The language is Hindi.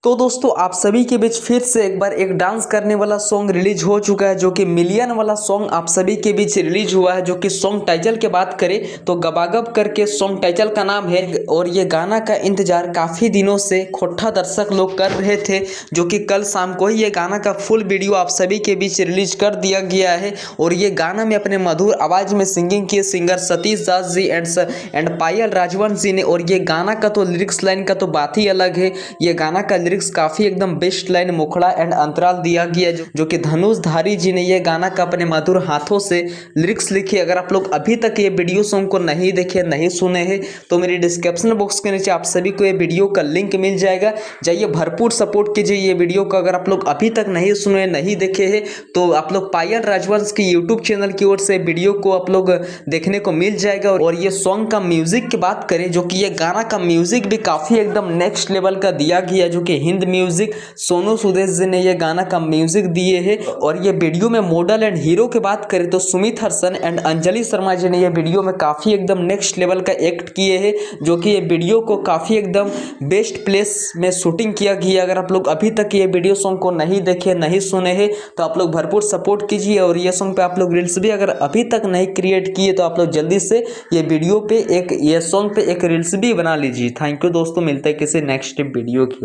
तो दोस्तों आप सभी के बीच फिर से एक बार एक डांस करने वाला सॉन्ग रिलीज हो चुका है, जो कि मिलियन वाला सॉन्ग आप सभी के बीच रिलीज हुआ है। जो कि सॉन्ग टाइटल की बात करें तो गबागब करके सॉन्ग टाइटल का नाम है। और ये गाना का इंतजार काफ़ी दिनों से खोट्टा दर्शक लोग कर रहे थे, जो कि कल शाम को ही ये गाना का फुल वीडियो आप सभी के बीच रिलीज कर दिया गया है। और ये गाना में अपने मधुर आवाज़ में सिंगिंग किए सिंगर सतीश दास जी एंड पायल राजवंश जी ने। और ये गाना का तो लिरिक्स लाइन का तो बात ही अलग है। ये गाना का लिरिक्स काफी एकदम बेस्ट लाइन मुखड़ा एंड अंतराल दिया गया, जो कि धनुषधारी जी ने ये गाना का अपने मधुर हाथों से लिरिक्स लिखे। अगर आप लोग अभी तक ये वीडियो सॉन्ग को नहीं देखे नहीं सुने हैं तो मेरी डिस्क्रिप्शन बॉक्स के नीचे आप सभी को ये वीडियो का लिंक मिल जाएगा, जाइए भरपूर सपोर्ट कीजिए ये वीडियो को। अगर आप लोग अभी तक नहीं सुने नहीं देखे हैं तो आप लोग पायल राजवंश की यूट्यूब चैनल की ओर से वीडियो को आप लोग देखने को मिल जाएगा। और ये सॉन्ग का म्यूजिक की बात करें, जो कि ये गाना का म्यूजिक भी काफी एकदम नेक्स्ट लेवल का दिया गया, जो कि हिंद म्यूजिक सोनू सुदेश जी ने ये गाना का म्यूजिक दिए हैं। और ये वीडियो में मॉडल एंड हीरो की बात करें तो सुमित हसन एंड अंजलि शर्मा जी ने ये वीडियो में काफी एकदम नेक्स्ट लेवल का एक्ट किए हैं, जो कि ये वीडियो को काफी एकदम बेस्ट प्लेस में शूटिंग किया गया। अगर आप लोग अभी तक ये वीडियो सॉन्ग को नहीं देखे नहीं सुने हैं तो आप लोग भरपूर सपोर्ट कीजिए। और ये सॉन्ग पे आप लोग रील्स भी अगर अभी तक नहीं क्रिएट किए तो आप लोग जल्दी से ये वीडियो पे एक ये सॉन्ग पे एक रील्स भी बना लीजिए। थैंक यू दोस्तों, मिलते हैं किसी नेक्स्ट वीडियो की।